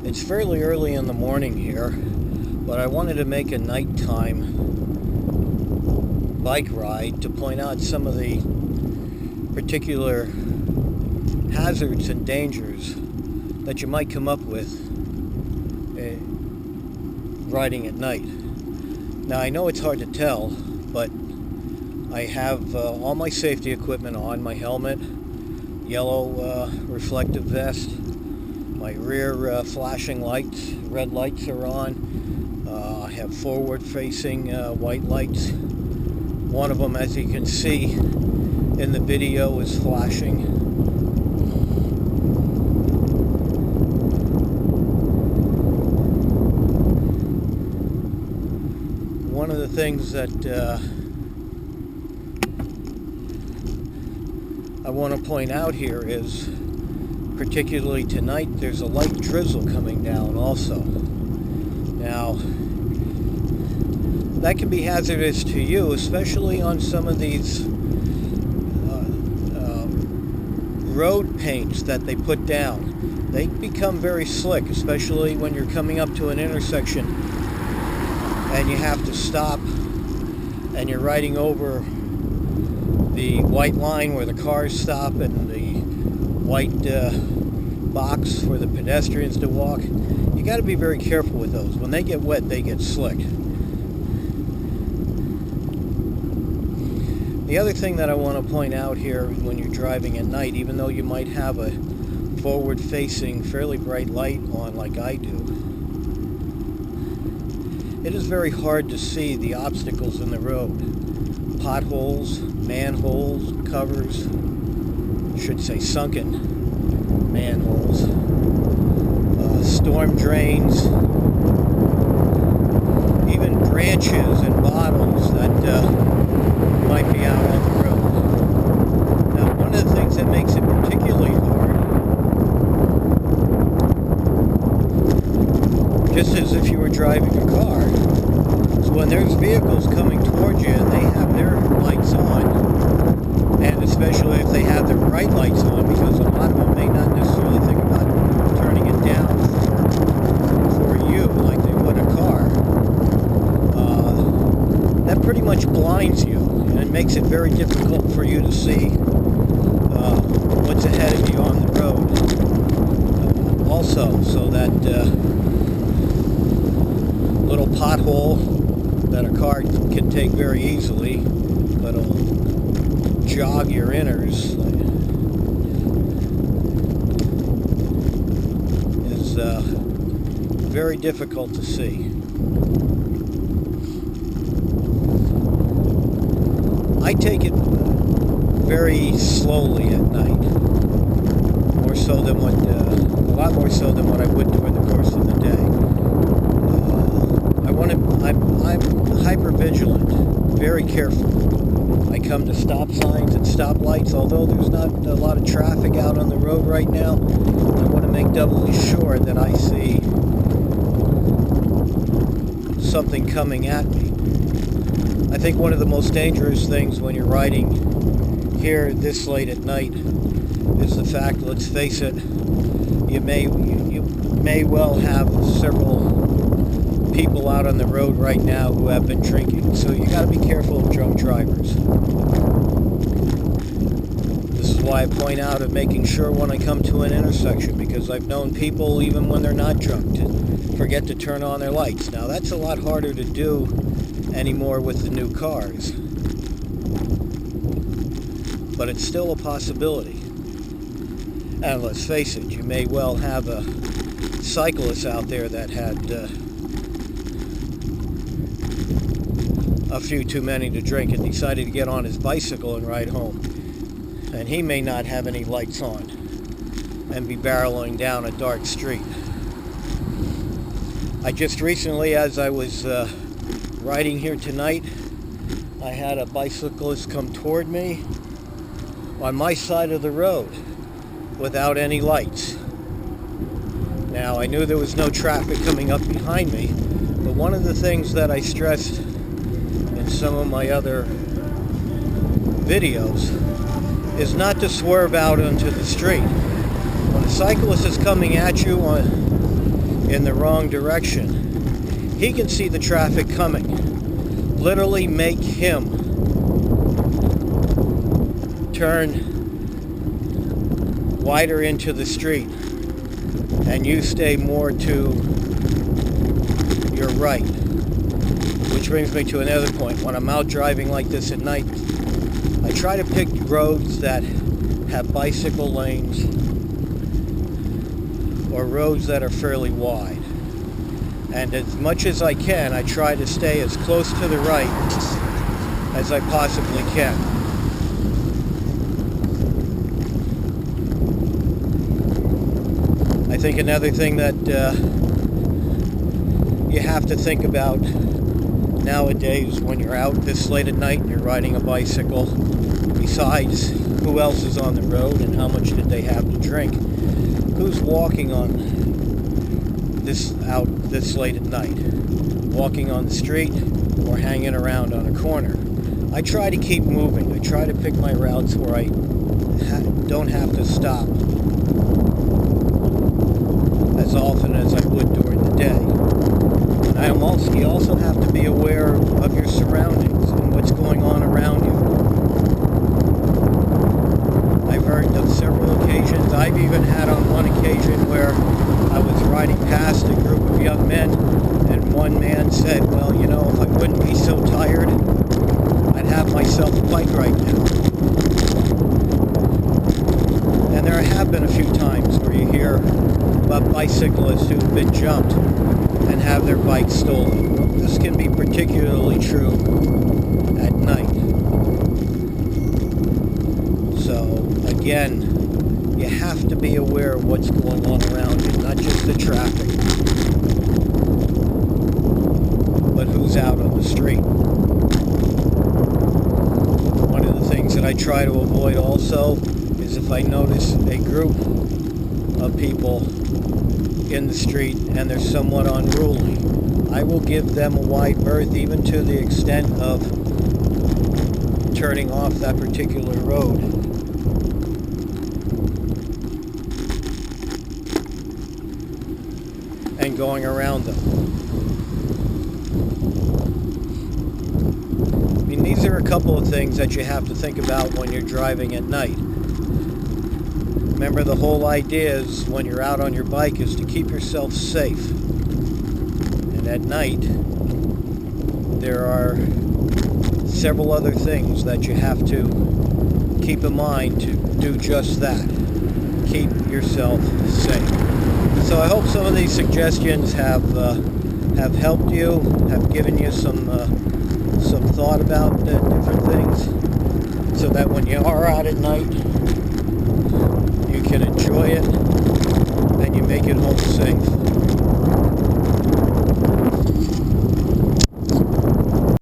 It's fairly early in the morning here, but I wanted to make a nighttime bike ride to point out some of the particular hazards and dangers that you might come up with riding at night. Now, I know it's hard to tell, but I have all my safety equipment on, my helmet, yellow reflective vest, my rear flashing lights, red lights are on. I have forward-facing white lights. One of them, as you can see in the video, is flashing. One of the things that I want to point out here is, particularly tonight, there's a light drizzle coming down also. Now, that can be hazardous to you, especially on some of these road paints that they put down. They become very slick, especially when you're coming up to an intersection and you have to stop and you're riding over the white line where the cars stop and the white box for the pedestrians to walk. You got to be very careful with those. When they get wet, they get slick. The other thing that I want to point out here when you're driving at night, even though you might have a forward-facing, fairly bright light on like I do, it is very hard to see the obstacles in the road. Potholes, manholes, covers, I should say sunken manholes, storm drains, even branches and bottles that might be out on the road. Now, one of the things that makes it particularly hard, just as if you were driving a car, is when there's vehicles coming towards you and they have their lights on, and especially if they have their bright lights on, because a lot of them may not necessarily think about turning it down for you like they would a car. That pretty much blinds you, and it makes it very difficult for you to see what's ahead of you on the road. Also, so that little pothole that a car can take very easily, but it'll jog your inners, is very difficult to see. I take it very slowly at night, more so than what, a lot more so than what I would during the course of the day. I'm hyper vigilant, very careful. I come to stop signs and stoplights, although there's not a lot of traffic out on the road right now. I want to make doubly sure that I see something coming at me. I think one of the most dangerous things when you're riding here this late at night is the fact, let's face it, you may well have several people out on the road right now who have been drinking, so you got to be careful of drunk drivers. This is why I point out of making sure when I come to an intersection, because I've known people, even when they're not drunk, to forget to turn on their lights. Now, that's a lot harder to do anymore with the new cars, but it's still a possibility. And let's face it, you may well have a cyclist out there that had a few too many to drink and decided to get on his bicycle and ride home, and he may not have any lights on and be barreling down a dark street. I just recently, as I was riding here tonight, I had a bicyclist come toward me on my side of the road without any lights. Now, I knew there was no traffic coming up behind me, but one of the things that I stressed in some of my other videos is not to swerve out onto the street. When a cyclist is coming at you in the wrong direction, he can see the traffic coming. Literally make him turn wider into the street, and you stay more to your right. Which brings me to another point. When I'm out driving like this at night, I try to pick roads that have bicycle lanes or roads that are fairly wide. And as much as I can, I try to stay as close to the right as I possibly can. I think another thing that you have to think about nowadays when you're out this late at night and you're riding a bicycle, besides who else is on the road and how much did they have to drink, who's walking on this late at night, walking on the street or hanging around on a corner. I try to keep moving. I try to pick my routes where I don't have to stop as often as I would during the day. You also have to be aware of your surroundings and what's going on around you. I've heard of several occasions, I've even had on one occasion where I was riding past a group of young men, and one man said, well, you know, if I wouldn't be so tired, I'd have myself a bike right now. And there have been a few times where you hear about bicyclists who've been jumped and have their bikes stolen. This can be particularly true at night. So, again, you have to be aware of what's going on around you, not just the traffic, but who's out on the street. One of the things that I try to avoid also is if I notice a group of people in the street and they're somewhat unruly, I will give them a wide berth, even to the extent of turning off that particular road. And going around them. I mean, these are a couple of things that you have to think about when you're driving at night. Remember, the whole idea is when you're out on your bike is to keep yourself safe. And at night, there are several other things that you have to keep in mind to do just that. Keep yourself safe. So I hope some of these suggestions have helped you, have given you some thought about different things, so that when you are out at night, you can enjoy it and you make it home safe.